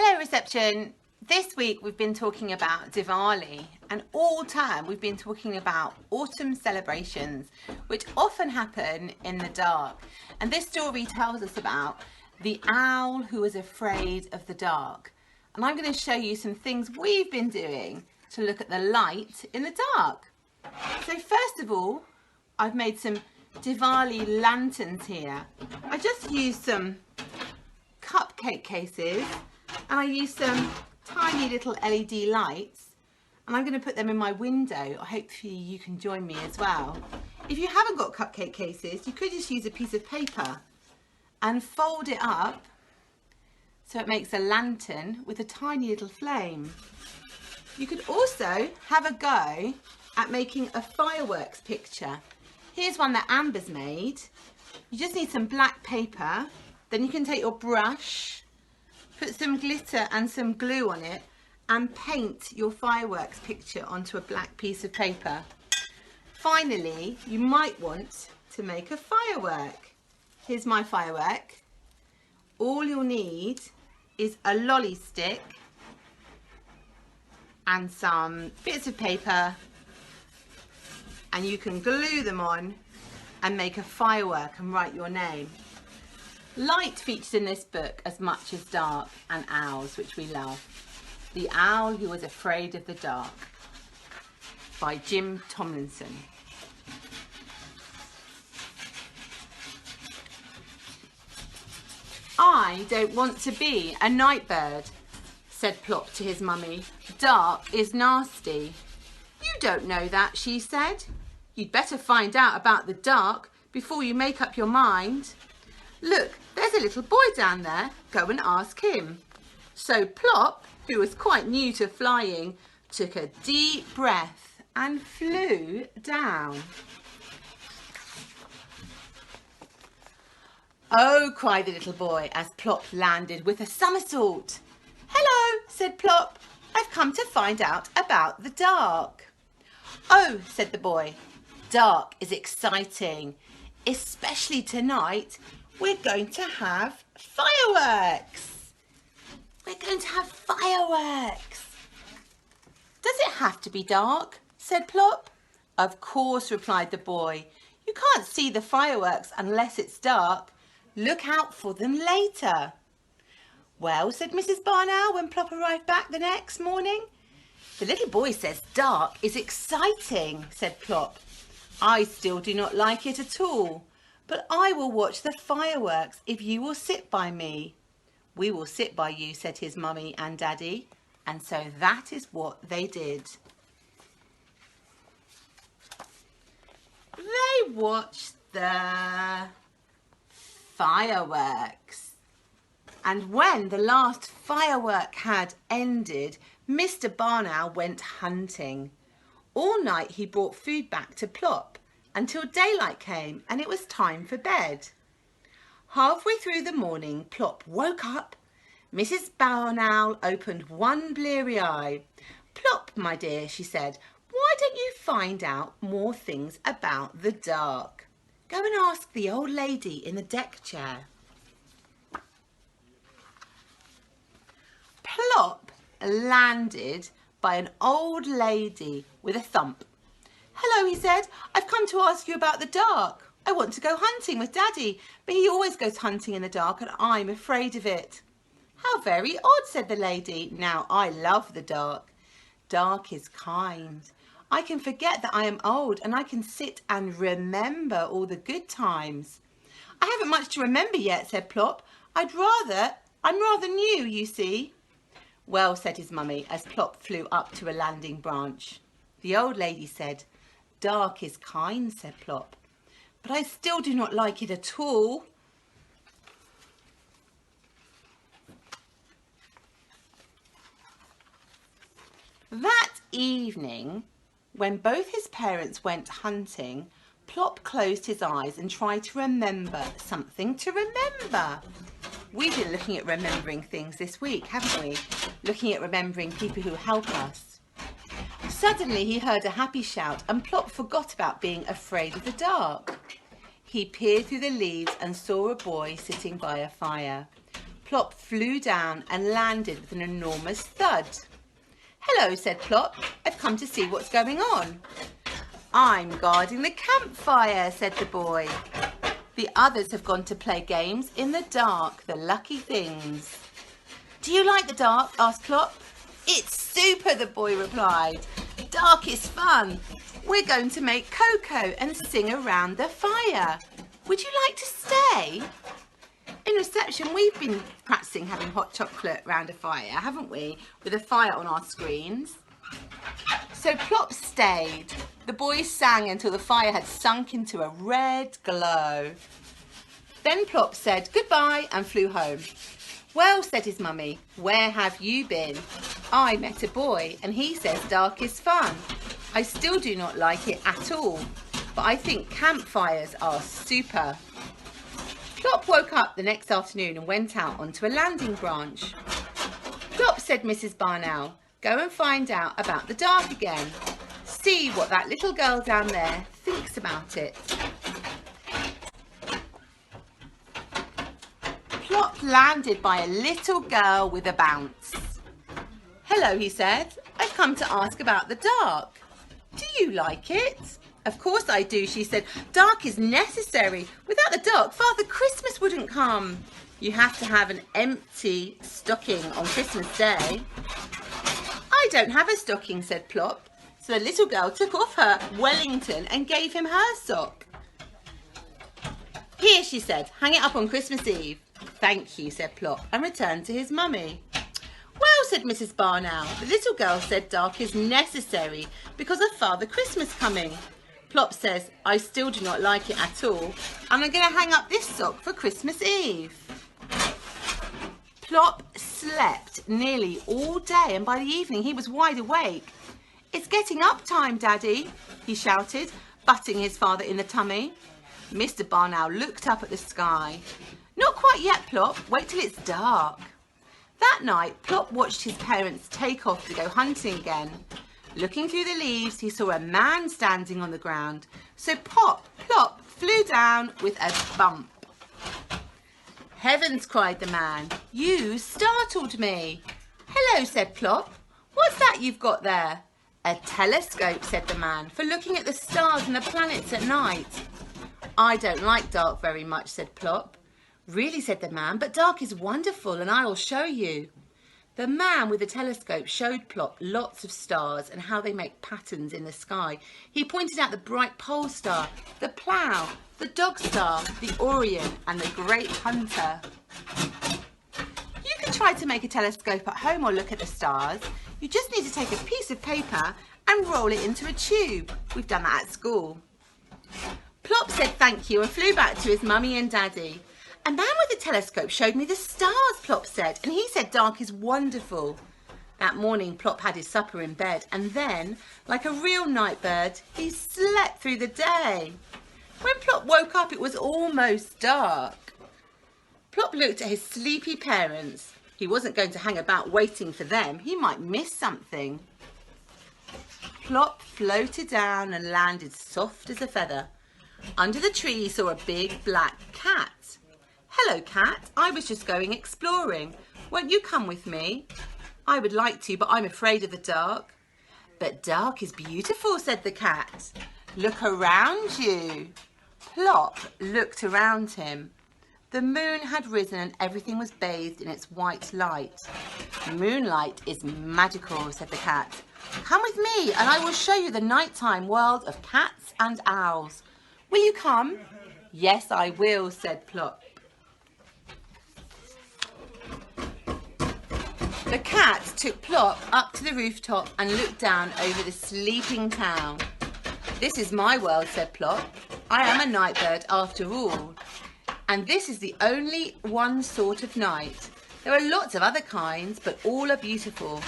Hello reception. This week we've been talking about Diwali, and all term we've been talking about autumn celebrations which often happen in the dark. And this story tells us about the owl who was afraid of the dark. And I'm going to show you some things we've been doing to look at the light in the dark. So first of all, I've made some Diwali lanterns here. I just used some cupcake cases and I used some tiny little LED lights, and I'm going to put them in my window. Hopefully you can join me as well. If you haven't got cupcake cases, you could just use a piece of paper and fold it up so it makes a lantern with a tiny little flame. You could also have a go at making a fireworks picture. Here's one that Amber's made. You just need some black paper, then you can take your brush, put some glitter and some glue on it and paint your fireworks picture onto a black piece of paper. Finally, you might want to make a firework. Here's my firework. All you'll need is a lolly stick and some bits of paper, and you can glue them on and make a firework and write your name. Light features in this book as much as dark and owls, which we love. The Owl Who Was Afraid of the Dark by Jim Tomlinson. I don't want to be a night bird, said Plop to his mummy. Dark is nasty. You don't know that, she said. You'd better find out about the dark before you make up your mind. Look, there's a little boy down there. Go and ask him. So Plop, who was quite new to flying, took a deep breath and flew down. Oh, cried the little boy as Plop landed with a somersault. Hello, said Plop. I've come to find out about the dark. Oh, said the boy. Dark is exciting, especially tonight. We're going to have fireworks. We're going to have fireworks. Does it have to be dark? Said Plop. Of course, replied the boy. You can't see the fireworks unless it's dark. Look out for them later. Well, said Mrs. Barn Owl when Plop arrived back the next morning. The little boy says dark is exciting, said Plop. I still do not like it at all. But I will watch the fireworks if you will sit by me. We will sit by you, said his mummy and daddy. And so that is what they did. They watched the fireworks. And when the last firework had ended, Mr. Barn Owl went hunting. All night he brought food back to Plop, until daylight came and it was time for bed. Halfway through the morning, Plop woke up. Mrs. Barn Owl opened one bleary eye. Plop, my dear, she said, why don't you find out more things about the dark? Go and ask the old lady in the deck chair. Plop landed by an old lady with a thump. Hello, he said. I've come to ask you about the dark. I want to go hunting with Daddy, but he always goes hunting in the dark and I'm afraid of it. How very odd, said the lady. Now, I love the dark. Dark is kind. I can forget that I am old and I can sit and remember all the good times. I haven't much to remember yet, said Plop. I'm rather new, you see. Well, said his mummy as Plop flew up to a landing branch. The old lady said, Dark is kind, said Plop, but I still do not like it at all. That evening, when both his parents went hunting, Plop closed his eyes and tried to remember something to remember. We've been looking at remembering things this week, haven't we? Looking at remembering people who help us. Suddenly he heard a happy shout and Plop forgot about being afraid of the dark. He peered through the leaves and saw a boy sitting by a fire. Plop flew down and landed with an enormous thud. "Hello," said Plop. "I've come to see what's going on." "I'm guarding the campfire," said the boy. "The others have gone to play games in the dark, the lucky things." "Do you like the dark?" asked Plop. "It's super," the boy replied. "Dark is fun. We're going to make cocoa and sing around the fire. Would you like to stay?" In reception, we've been practicing having hot chocolate round a fire, haven't we? With a fire on our screens. So Plop stayed. The boys sang until the fire had sunk into a red glow. Then Plop said goodbye and flew home. "Well," said his mummy, "where have you been?" "I met a boy and he says dark is fun. I still do not like it at all, but I think campfires are super." Plop woke up the next afternoon and went out onto a landing branch. "Plop," said Mrs. Barn Owl, "go and find out about the dark again. See what that little girl down there thinks about it." Plop landed by a little girl with a bounce. "Hello," he said. "I've come to ask about the dark. Do you like it?" "Of course I do," she said. "Dark is necessary. Without the dark, Father Christmas wouldn't come. You have to have an empty stocking on Christmas Day." "I don't have a stocking," said Plop. So the little girl took off her Wellington and gave him her sock. "Here," she said, "hang it up on Christmas Eve." "Thank you," said Plop, and returned to his mummy. "Well," said Mrs. Barn Owl, "the little girl said dark is necessary because of Father Christmas coming. Plop says, I still do not like it at all, and I'm going to hang up this sock for Christmas Eve." Plop slept nearly all day, and by the evening he was wide awake. "It's getting up time, Daddy," he shouted, butting his father in the tummy. Mr. Barn Owl looked up at the sky. "Not quite yet, Plop. Wait till it's dark." That night, Plop watched his parents take off to go hunting again. Looking through the leaves, he saw a man standing on the ground. So Plop flew down with a bump. "Heavens," cried the man, "you startled me." "Hello," said Plop. "What's that you've got there?" "A telescope," said the man, "for looking at the stars and the planets at night." "I don't like dark very much," said Plop. "Really," said the man, "but dark is wonderful and I will show you." The man with the telescope showed Plop lots of stars and how they make patterns in the sky. He pointed out the bright pole star, the plough, the dog star, the Orion and the great hunter. You can try to make a telescope at home or look at the stars. You just need to take a piece of paper and roll it into a tube. We've done that at school. Plop said thank you and flew back to his mummy and daddy. "A man with a telescope showed me the stars," Plop said, "and he said dark is wonderful." That morning Plop had his supper in bed, and then, like a real night bird, he slept through the day. When Plop woke up, it was almost dark. Plop looked at his sleepy parents. He wasn't going to hang about waiting for them. He might miss something. Plop floated down and landed soft as a feather. Under the tree he saw a big black cat. "Hello, cat. I was just going exploring. Won't you come with me?" "I would like to, but I'm afraid of the dark." "But dark is beautiful," said the cat. "Look around you." Plop looked around him. The moon had risen and everything was bathed in its white light. "Moonlight is magical," said the cat. "Come with me and I will show you the nighttime world of cats and owls. Will you come?" "Yes, I will," said Plop. The cat took Plop up to the rooftop and looked down over the sleeping town. "This is my world," said Plop. "I am a night bird after all. And this is the only one sort of night. There are lots of other kinds, but all are beautiful."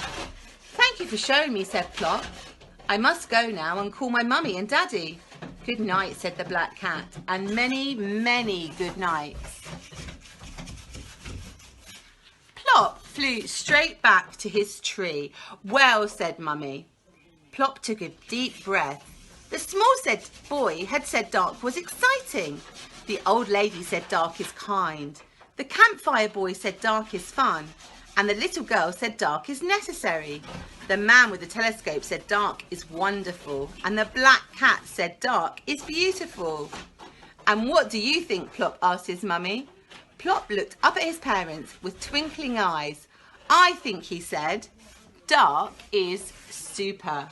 "Thank you for showing me," said Plop. "I must go now and call my mummy and daddy." "Good night," said the black cat, and many, many good nights. Plop flew straight back to his tree. "Well," said Mummy. Plop took a deep breath. The small boy had said dark was exciting. The old lady said dark is kind. The campfire boy said dark is fun, and the little girl said dark is necessary. The man with the telescope said dark is wonderful, and the black cat said dark is beautiful. And what do you think, Plop asked his mummy. Plop looked up at his parents with twinkling eyes. I think, he said, dark is super.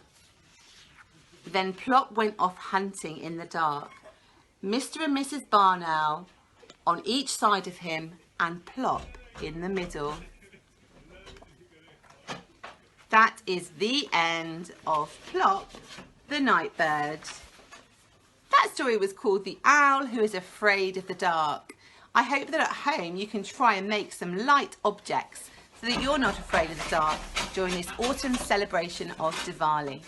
Then Plop went off hunting in the dark. Mr. and Mrs. Barn Owl on each side of him and Plop in the middle. That is the end of Plop the Night Bird. That story was called The Owl Who Is Afraid of the Dark. I hope that at home you can try and make some light objects so that you're not afraid of the dark during this autumn celebration of Diwali.